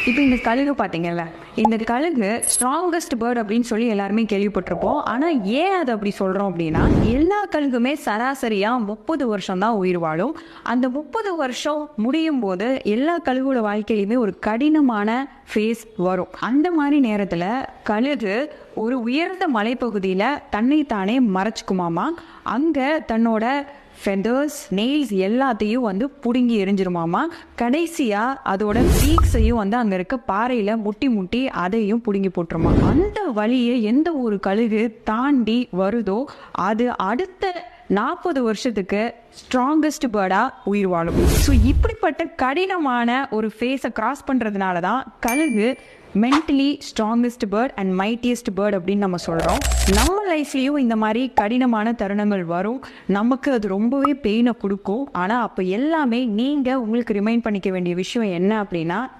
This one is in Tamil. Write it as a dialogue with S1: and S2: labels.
S1: இப்போ இந்த கழுகு பார்த்தீங்கல்ல, இந்த கழுகு ஸ்ட்ராங்கஸ்ட் பேர்ட் அப்படின்னு சொல்லி எல்லாருமே கேள்விப்பட்டிருப்போம். ஆனால் ஏன் அதை அப்படி சொல்கிறோம் அப்படின்னா, எல்லா கழுகுமே சராசரியாக 30 வருஷம் தான் உயிர் வாழும். அந்த 30 வருஷம் முடியும் போது எல்லா கழுகோட வாழ்க்கையிலுமே ஒரு கடினமான ஃபேஸ் வரும். அந்த மாதிரி நேரத்தில் கழுகு ஒரு உயர்ந்த மலைப்பகுதியில் தன்னைத்தானே மறைச்சிக்குமாமா. அங்கே தன்னோட ஃபெதர்ஸ், நெயில்ஸ் எல்லாத்தையும் பிடுங்கி எரிஞ்சிருமாமா. கடைசியாக அதோட பீக்ஸையும் அங்கே இருக்க பாறையில் முட்டி அதையும் பிடுங்கி போட்டுருமா. அந்த வழியை எந்த ஒரு கழுகு தாண்டி வருதோ அது அடுத்த 40 வருஷத்துக்கு ஸ்ட்ராங்கஸ்ட் பேர்டாக உயிர் வாழும். ஸோ இப்படிப்பட்ட கடினமான ஒரு ஃபேஸை கிராஸ் பண்ணுறதுனால தான் கழுகு mentally strongest bird and mightiest bird அப்படின்னு நம்ம சொல்கிறோம். நம்ம லைஃப்லேயும் இந்த மாதிரி கடினமான தருணங்கள் வரும். நமக்கு அது ரொம்பவே பெயினை கொடுக்கும். ஆனால் அப்போ எல்லாமே நீங்கள் உங்களுக்கு ரிமைண்ட் பண்ணிக்க வேண்டிய விஷயம் என்ன அப்படின்னா,